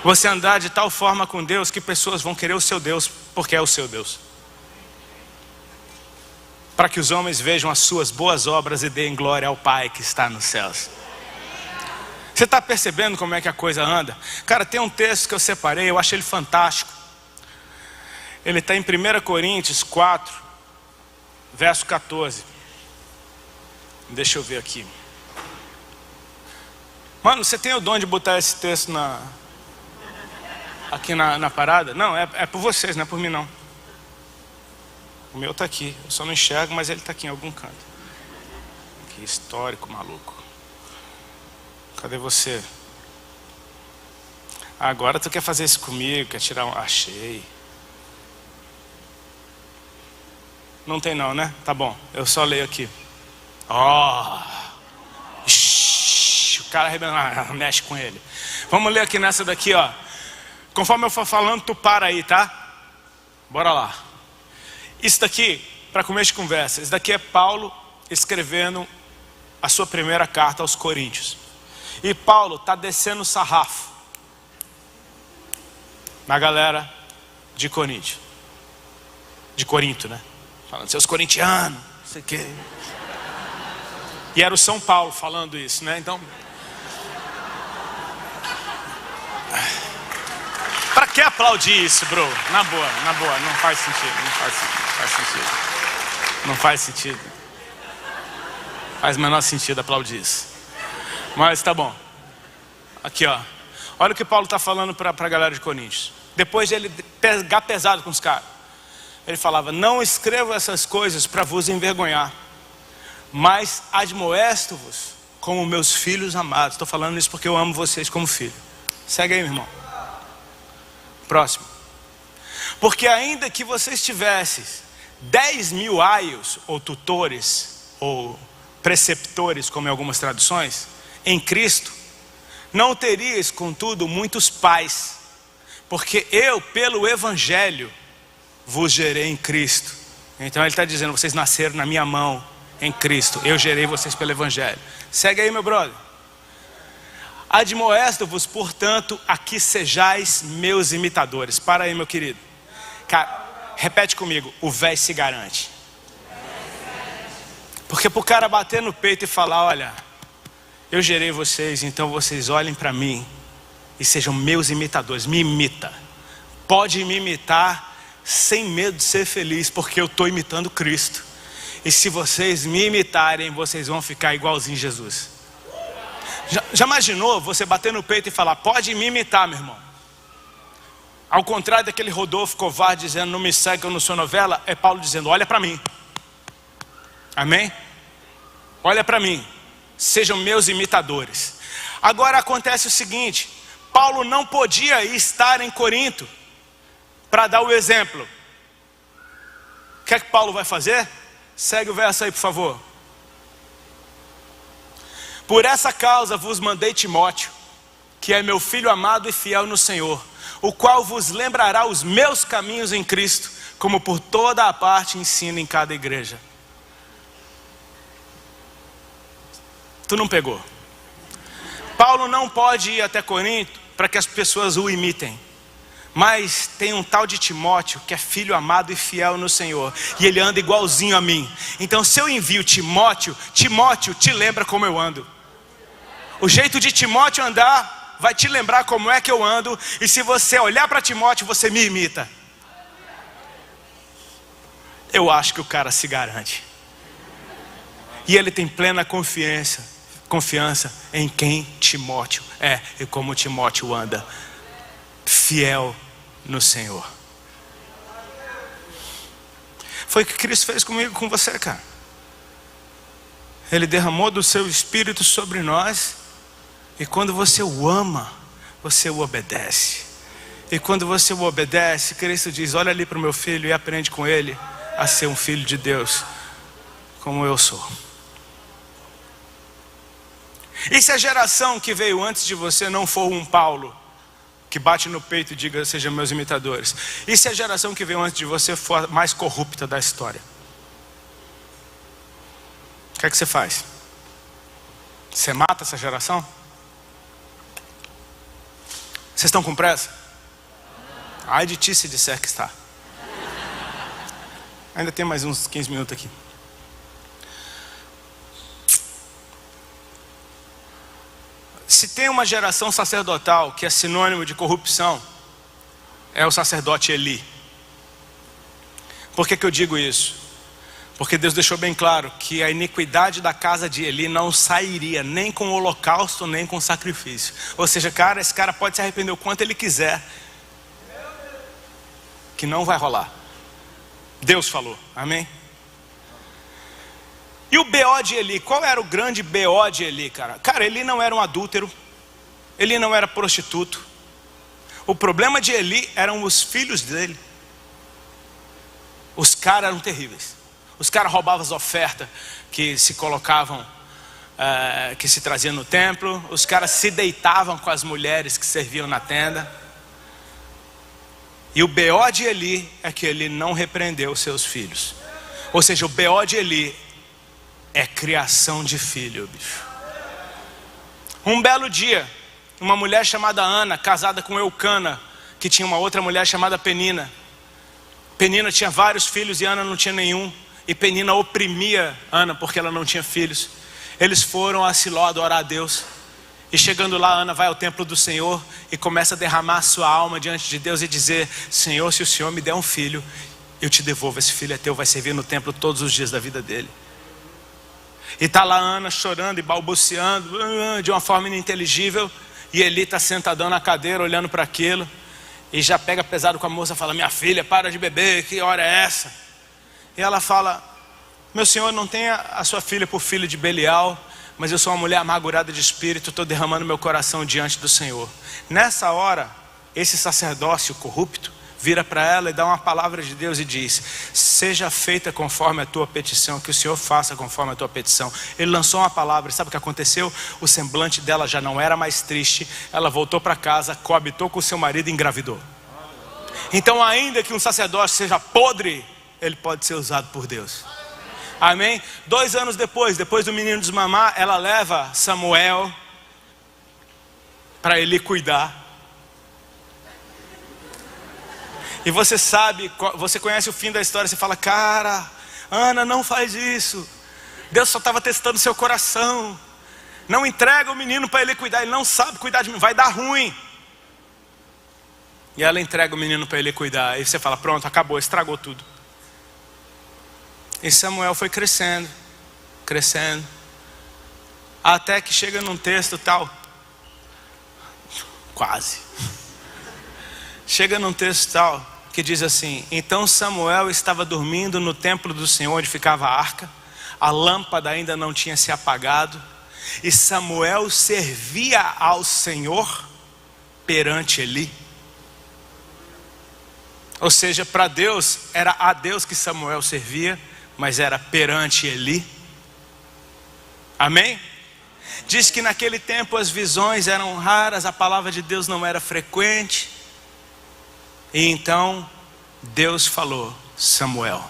Você andar de tal forma com Deus que pessoas vão querer o seu Deus porque é o seu Deus. Para que os homens vejam as suas boas obras e deem glória ao Pai que está nos céus. Você está percebendo como é que a coisa anda? Cara, tem um texto que eu separei, eu acho ele fantástico. Ele está em 1 Coríntios 4, verso 14. Deixa eu ver aqui. Mano, você tem o dom de botar esse texto aqui na parada? Não, é por vocês, não é por mim não. O meu está aqui, eu só não enxergo, mas ele está aqui em algum canto. Que histórico, maluco. Cadê você? Agora tu quer fazer isso comigo, quer tirar um... Achei. Não tem não, né? Tá bom, eu só leio aqui. Ó. O cara mexe com ele. Vamos ler aqui nessa daqui, ó. Conforme eu for falando, tu para aí, tá? Bora lá. Isso daqui, para começo de conversa, isso daqui é Paulo escrevendo a sua primeira carta aos Coríntios. E Paulo está descendo o sarrafo na galera de Corinto. De Corinto, né? Falando, seus corintianos, não sei o quê. E era o São Paulo falando isso, né? Então... Pra que aplaudir isso, bro? Na boa, não faz sentido, não faz sentido. Faz o menor sentido aplaudir isso. Mas tá bom. Aqui, ó. Olha o que Paulo está falando para a galera de Coríntios. Depois de ele pegar pesado com os caras, ele falava, não escrevo essas coisas para vos envergonhar, mas admoesto-vos como meus filhos amados. Estou falando isso porque eu amo vocês como filho. Segue aí, meu irmão. Próximo. Porque ainda que vocês tivessem 10.000 aios, ou tutores, ou preceptores, como em algumas traduções, em Cristo, não teríeis, contudo, muitos pais, porque eu, pelo Evangelho, vos gerei em Cristo. Então ele está dizendo, vocês nasceram na minha mão, em Cristo, eu gerei vocês pelo Evangelho. Segue aí, meu brother. Admoesto-vos, portanto, a que sejais meus imitadores. Para aí, meu querido. Cara, repete comigo, o véi se garante. Porque pro cara bater no peito e falar, olha, eu gerei vocês, então vocês olhem para mim e sejam meus imitadores, me imita. Pode me imitar sem medo de ser feliz, porque eu estou imitando Cristo. E se vocês me imitarem, vocês vão ficar igualzinho Jesus. Já imaginou você bater no peito e falar, pode me imitar, meu irmão? Ao contrário daquele Rodolfo covarde dizendo, não me segue, eu não sou novela, é Paulo dizendo, olha para mim. Amém? Olha para mim, sejam meus imitadores. Agora acontece o seguinte, Paulo não podia estar em Corinto para dar o exemplo. O que é que Paulo vai fazer? Segue o verso aí, por favor. Por essa causa vos mandei Timóteo, que é meu filho amado e fiel no Senhor, o qual vos lembrará os meus caminhos em Cristo, como por toda a parte ensino em cada igreja. Tu não pegou? Paulo não pode ir até Corinto para que as pessoas o imitem. Mas tem um tal de Timóteo que é filho amado e fiel no Senhor, e ele anda igualzinho a mim. Então se eu envio Timóteo, Timóteo te lembra como eu ando. O jeito de Timóteo andar vai te lembrar como é que eu ando. E se você olhar para Timóteo, você me imita. Eu acho que o cara se garante. E ele tem plena confiança em quem Timóteo é e como Timóteo anda. Fiel no Senhor. Foi o que Cristo fez comigo, com você, cara. Ele derramou do seu Espírito sobre nós. E quando você o ama, você o obedece. E quando você o obedece, Cristo diz, olha ali para o meu filho e aprende com ele a ser um filho de Deus, como eu sou. E se a geração que veio antes de você não for um Paulo, que bate no peito e diga, sejam meus imitadores? E se a geração que veio antes de você for a mais corrupta da história? O que é que você faz? Você mata essa geração? Vocês estão com pressa? Ai de ti se disser que está. Ainda tem mais uns 15 minutos aqui. Se tem uma geração sacerdotal que é sinônimo de corrupção, é o sacerdote Eli. Por que eu digo isso? Porque Deus deixou bem claro que a iniquidade da casa de Eli não sairia nem com holocausto, nem com sacrifício. Ou seja, cara, esse cara pode se arrepender o quanto ele quiser, que não vai rolar. Deus falou, amém? E o BO de Eli, qual era o grande BO de Eli, cara? Cara, Eli não era um adúltero, Eli não era prostituto. O problema de Eli eram os filhos dele. Os caras eram terríveis. Os caras roubavam as ofertas que se colocavam, que se traziam no templo. Os caras se deitavam com as mulheres que serviam na tenda. E o BO de Eli é que ele não repreendeu os seus filhos. Ou seja, o BO de Eli é criação de filho, bicho. Um belo dia, uma mulher chamada Ana, casada com Eucana, que tinha uma outra mulher chamada Penina. Penina tinha vários filhos e Ana não tinha nenhum. E Penina oprimia Ana porque ela não tinha filhos. Eles foram a Siló adorar a Deus. E chegando lá, Ana vai ao templo do Senhor e começa a derramar a sua alma diante de Deus e dizer: Senhor, se o Senhor me der um filho, eu te devolvo, esse filho é teu, vai servir no templo todos os dias da vida dele. E está lá Ana chorando e balbuciando de uma forma ininteligível. E Eli está sentadão na cadeira olhando para aquilo. E já pega pesado com a moça e fala: minha filha, para de beber, que hora é essa? E ela fala: meu senhor, não tenha a sua filha por filho de Belial, mas eu sou uma mulher amargurada de espírito, estou derramando meu coração diante do Senhor. Nessa hora, esse sacerdócio corrupto vira para ela e dá uma palavra de Deus e diz: seja feita conforme a tua petição, que o Senhor faça conforme a tua petição. Ele lançou uma palavra, sabe o que aconteceu? O semblante dela já não era mais triste, ela voltou para casa, coabitou com o seu marido e engravidou. Então, ainda que um sacerdócio seja podre, ele pode ser usado por Deus. Amém? 2 anos depois do menino desmamar, ela leva Samuel para ele cuidar. E você sabe, você conhece o fim da história, você fala: cara, Ana, não faz isso. Deus só estava testando seu coração. Não entrega o menino para ele cuidar, ele não sabe cuidar de mim, vai dar ruim. E ela entrega o menino para ele cuidar. E você fala: pronto, acabou, estragou tudo. E Samuel foi crescendo, até que chega num texto tal, quase, chega num texto tal, que diz assim: então Samuel estava dormindo no templo do Senhor, onde ficava a arca, a lâmpada ainda não tinha se apagado, e Samuel servia ao Senhor perante Eli. Ou seja, para Deus, era a Deus que Samuel servia, mas era perante Eli. Amém? Diz que naquele tempo as visões eram raras, a palavra de Deus não era frequente. E então Deus falou: Samuel.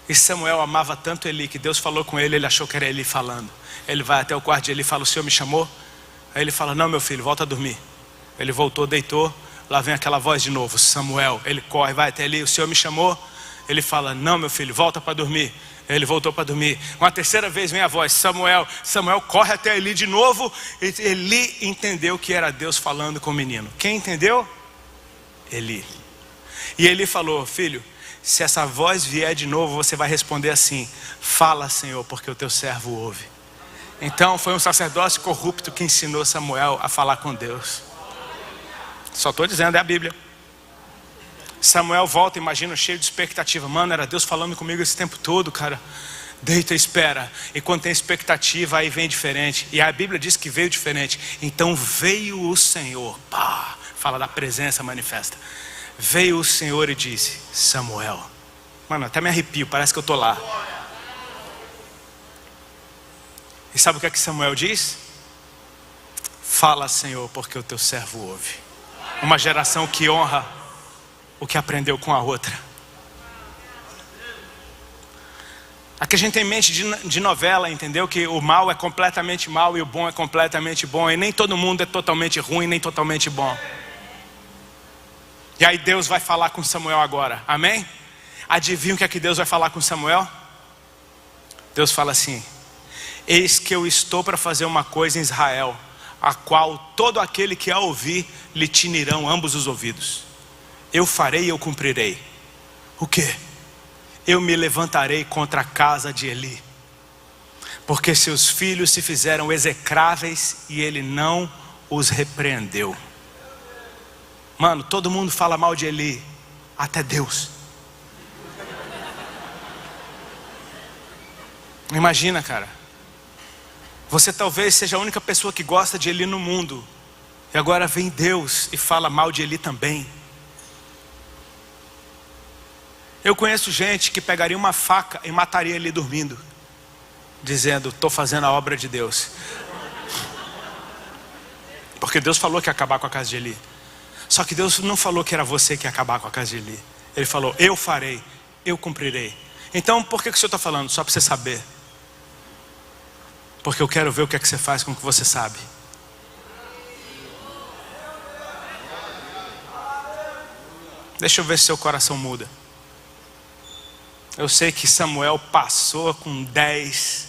E Samuel amava tanto Eli que Deus falou com ele, ele achou que era Eli falando. Ele vai até o quarto de Eli e fala: o Senhor me chamou? Aí ele fala: não, meu filho, volta a dormir. Ele voltou, deitou, lá vem aquela voz de novo: Samuel. Ele corre, vai até Eli: o Senhor me chamou? Ele fala: não, meu filho, volta para dormir. Ele voltou para dormir. Uma terceira vez vem a voz: Samuel. Samuel corre até Eli de novo. E Eli entendeu que era Deus falando com o menino. Quem entendeu? Eli. E Eli falou: filho, se essa voz vier de novo, você vai responder assim: fala, Senhor, porque o teu servo ouve. Então foi um sacerdócio corrupto que ensinou Samuel a falar com Deus. Só estou dizendo, é a Bíblia. Samuel volta, imagina, cheio de expectativa. Mano, era Deus falando comigo esse tempo todo, cara. Deita e espera. E quando tem expectativa, aí vem diferente. E a Bíblia diz que veio diferente. Então veio o Senhor. Pá, fala da presença manifesta. Veio o Senhor e disse: Samuel. Mano, até me arrepio, parece que eu estou lá. E sabe o que é que Samuel diz? Fala, Senhor, porque o teu servo ouve. Uma geração que honra o que aprendeu com a outra. Aqui a gente tem mente de novela, entendeu? Que o mal é completamente mal e o bom é completamente bom. E nem todo mundo é totalmente ruim, nem totalmente bom. E aí Deus vai falar com Samuel agora, amém? Adivinha o que é que Deus vai falar com Samuel? Deus fala assim: eis que eu estou para fazer uma coisa em Israel, a qual todo aquele que a ouvir lhe tinirão ambos os ouvidos. Eu farei e eu cumprirei. O quê? Eu me levantarei contra a casa de Eli, porque seus filhos se fizeram execráveis e ele não os repreendeu. Mano, todo mundo fala mal de Eli, até Deus. Imagina, cara. Você talvez seja a única pessoa que gosta de Eli no mundo, e agora vem Deus e fala mal de Eli também. Eu conheço gente que pegaria uma faca e mataria Eli dormindo, dizendo: estou fazendo a obra de Deus. Porque Deus falou que ia acabar com a casa de Eli. Só que Deus não falou que era você que ia acabar com a casa de Eli. Ele falou: eu farei, eu cumprirei. Então por que o Senhor está falando? Só para você saber. Porque eu quero ver o que é que você faz com o que você sabe. Deixa eu ver se seu coração muda. Eu sei que Samuel passou com 10.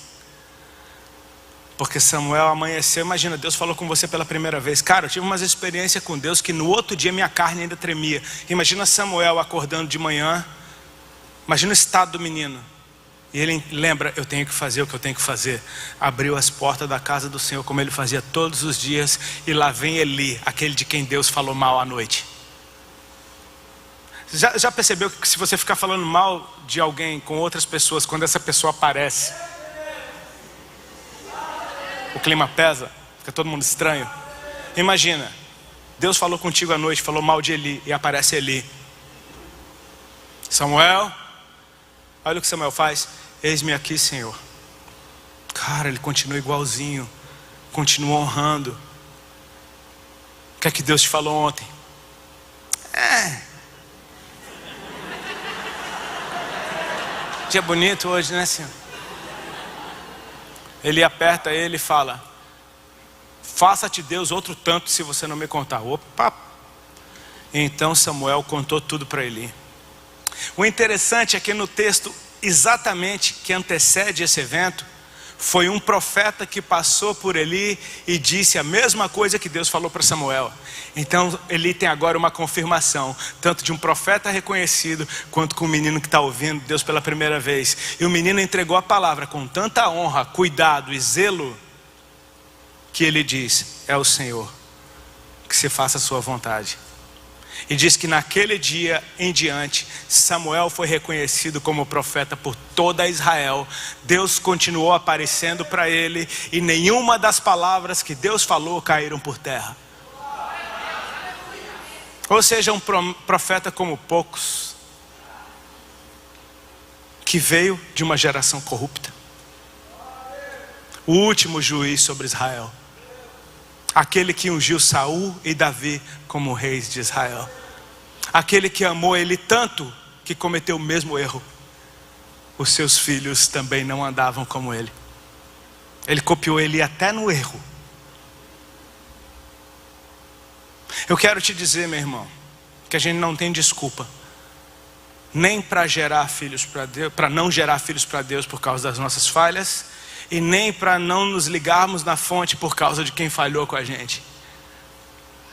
Porque Samuel amanheceu. Imagina, Deus falou com você pela primeira vez. Cara, eu tive umas experiências com Deus que no outro dia minha carne ainda tremia. Imagina Samuel acordando de manhã. Imagina o estado do menino. E ele lembra: eu tenho que fazer o que eu tenho que fazer. Abriu as portas da casa do Senhor como ele fazia todos os dias. E lá vem Eli, aquele de quem Deus falou mal à noite. Já percebeu que se você ficar falando mal de alguém com outras pessoas, quando essa pessoa aparece, o clima pesa, fica todo mundo estranho? Imagina, Deus falou contigo à noite, falou mal de Eli, e aparece Eli. Samuel, olha o que Samuel faz: eis-me aqui, Senhor. Cara, ele continua igualzinho, continua honrando. O que é que Deus te falou ontem? Dia bonito hoje, né, Senhor? Ele aperta ele e fala: faça-te Deus outro tanto se você não me contar. Opa! Então Samuel contou tudo para Eli. O interessante é que no texto exatamente que antecede esse evento, foi um profeta que passou por Eli e disse a mesma coisa que Deus falou para Samuel. Então Eli tem agora uma confirmação, tanto de um profeta reconhecido, quanto com o menino que está ouvindo Deus pela primeira vez. E o menino entregou a palavra com tanta honra, cuidado e zelo, que ele diz: é o Senhor, que se faça a sua vontade. E diz que naquele dia em diante, Samuel foi reconhecido como profeta por toda Israel. Deus continuou aparecendo para ele, e nenhuma das palavras que Deus falou caíram por terra. Ou seja, um profeta como poucos, que veio de uma geração corrupta, o último juiz sobre Israel, aquele que ungiu Saul e Davi como reis de Israel, aquele que amou ele tanto que cometeu o mesmo erro. Os seus filhos também não andavam como ele. Ele copiou ele até no erro. Eu quero te dizer, meu irmão, que a gente não tem desculpa nem para gerar filhos para Deus, para não gerar filhos para Deus por causa das nossas falhas, e nem para não nos ligarmos na fonte por causa de quem falhou com a gente,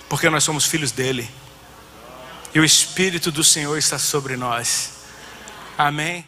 porque nós somos filhos dele, e o Espírito do Senhor está sobre nós. Amém.